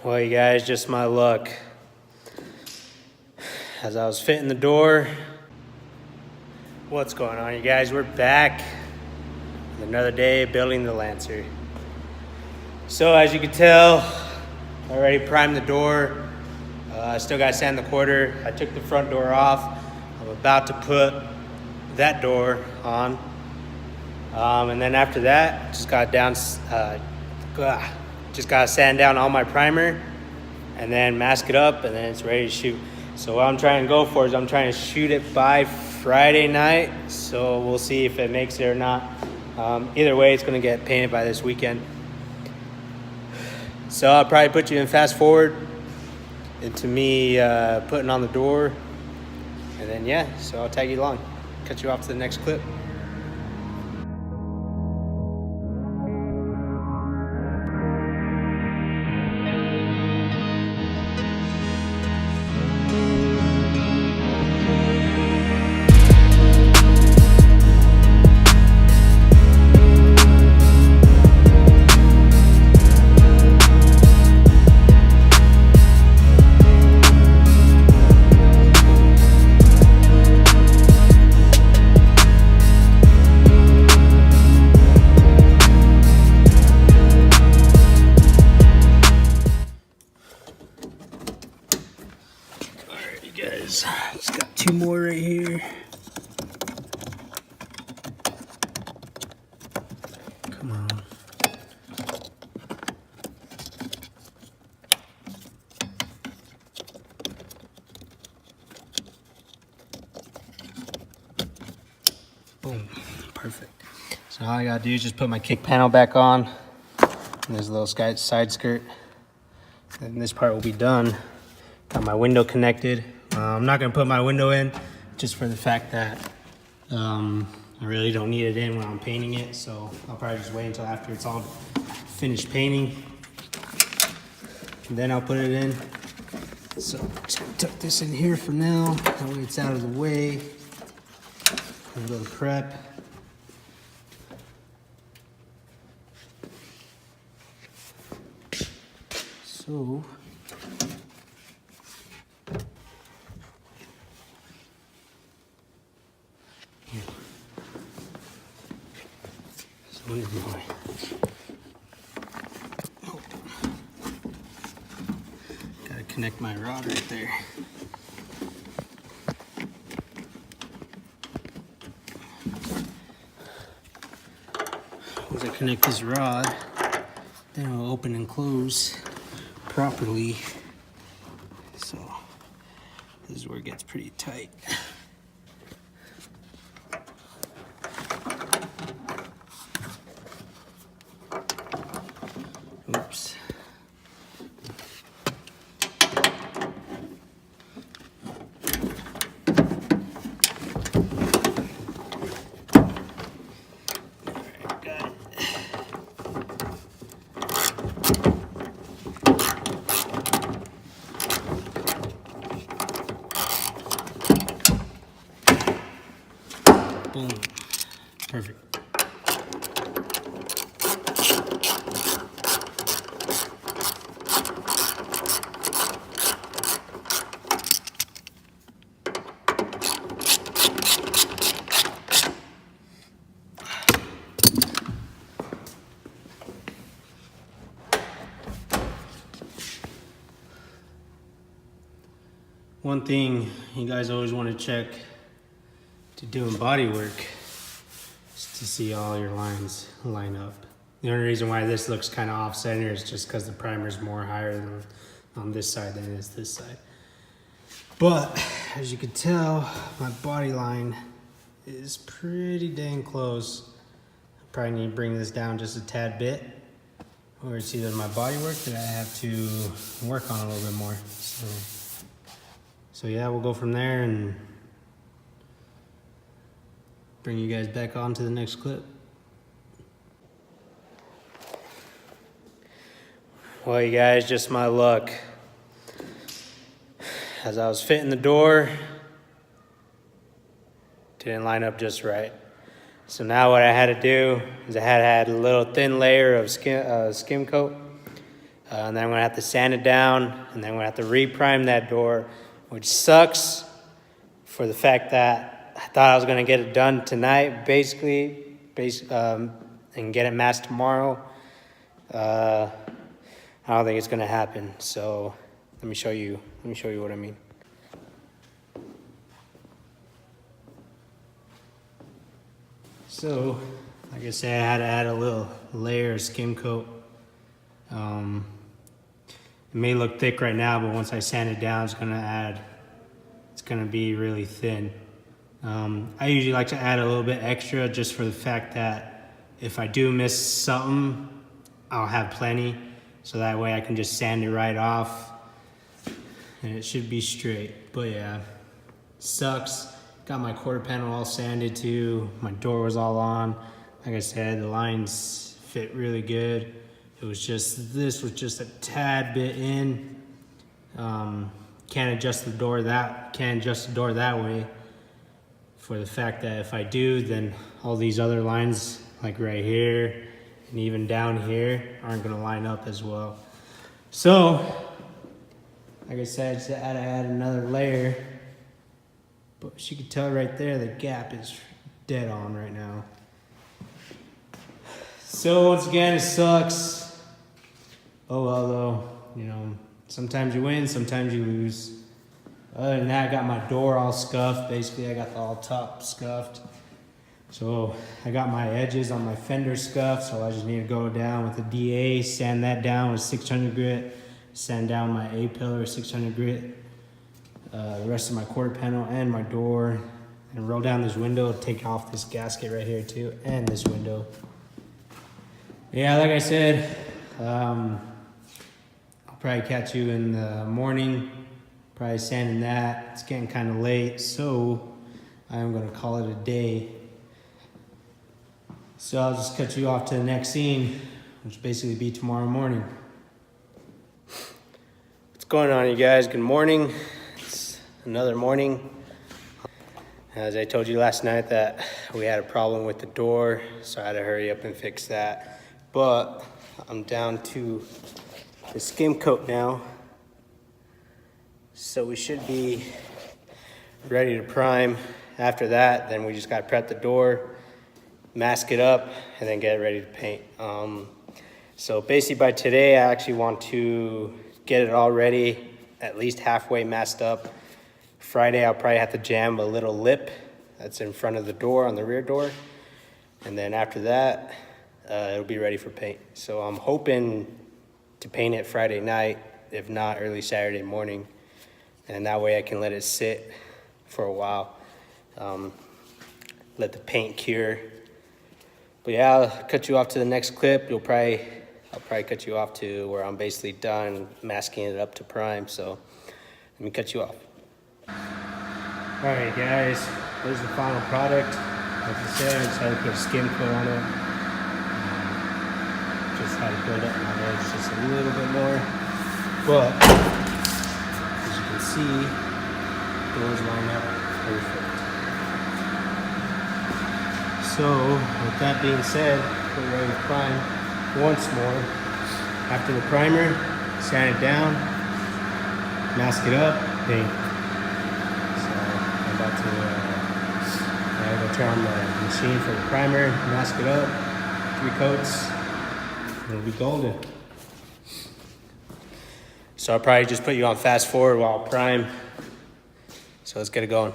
Well, you guys, just my luck. As I was fitting the door, what's going on, you guys? We're back. Another day building the Lancer. So as you can tell, I already primed the door. I still got to sand the quarter. I took the front door off. I'm about to put that door on. And then after that, just got to sand down all my primer and then mask it up, and then it's ready to shoot. So what I'm trying to go for is I'm trying to shoot it by Friday night. So we'll see if it makes it or not. Either way, it's gonna get painted by this weekend. So I'll probably put you in fast forward into me putting on the door. And then yeah, so I'll tag you along. Cut you off to the next clip. Guys, just got two more right here. Come on. Boom. Perfect. So all I gotta do is just put my kick panel back on. And there's a little side skirt. And this part will be done. Got my window connected. I'm not gonna put my window in just for the fact that I really don't need it in when I'm painting it. So I'll probably just wait until after it's all finished painting. And then I'll put it in. So just gonna tuck this in here for now. That way it's out of the way. A little prep. So what is my gotta connect my rod right there. Once I connect this rod, then it'll open and close properly. So this is where it gets pretty tight. Oops. Alright, got it. Boom. Perfect. One thing you guys always want to check to doing body work is to see all your lines line up. The only reason why this looks kind of off center is just because the primer is more higher than on this side than it is this side. But as you can tell, my body line is pretty dang close. I probably need to bring this down just a tad bit, or it's either my body work that I have to work on a little bit more. So yeah, we'll go from there and bring you guys back on to the next clip. Well, you guys, just my luck. As I was fitting the door, didn't line up just right. So now what I had to do is I had a little thin layer of skim coat And then I'm gonna have to sand it down, and then I'm gonna have to re-prime that door, which sucks for the fact that I thought I was gonna get it done tonight, basically, and get it masked tomorrow. I don't think it's gonna happen. So let me show you what I mean. So, like I said, I had to add a little layer of skim coat. It may look thick right now, but once I sand it down, it's gonna be really thin. I usually like to add a little bit extra just for the fact that if I do miss something, I'll have plenty. So that way I can just sand it right off and it should be straight. But yeah, sucks. Got my quarter panel all sanded too. My door was all on. Like I said, the lines fit really good. This was just a tad bit in. Can't adjust the door that way for the fact that if I do, then all these other lines, like right here and even down here, aren't gonna line up as well. So, like I said, I just had to add another layer. But as you can tell right there, the gap is dead on right now. So once again, it sucks. Oh well though, you know, sometimes you win, sometimes you lose. Other than that, I got my door all scuffed. Basically, I got the all top scuffed. So I got my edges on my fender scuffed, so I just need to go down with a DA, sand that down with 600 grit, sand down my A-pillar with 600 grit. The rest of my quarter panel and my door, and roll down this window, take off this gasket right here too, and this window. Yeah, like I said, I'll probably catch you in the morning, probably sanding that. It's getting kind of late, so I'm gonna call it a day. So I'll just cut you off to the next scene, which basically be tomorrow morning. What's going on, you guys? Good morning. Another morning. As I told you last night that we had a problem with the door, so I had to hurry up and fix that. But I'm down to the skim coat now, so we should be ready to prime. After that, then we just got to prep the door, mask it up, and then get it ready to paint. So basically by today, I actually want to get it all ready, at least halfway masked up. Friday, I'll probably have to jam a little lip that's in front of the door on the rear door. And then after that, it'll be ready for paint. So I'm hoping to paint it Friday night, if not early Saturday morning. And that way I can let it sit for a while. Let the paint cure. But yeah, I'll cut you off to the next clip. I'll probably cut you off to where I'm basically done masking it up to prime. So let me cut you off. Alright guys, there's the final product. Like I said, I just had to put a skim coat on it. Just had to build up my edge just a little bit more. But, as you can see, doors line up perfect. So, with that being said, we're ready to prime once more. After the primer, sand it down, mask it up, paint. I'm going to turn on the machine for the primer, mask it up, 3 coats, and it'll be golden. So I'll probably just put you on fast forward while I prime. So let's get it going.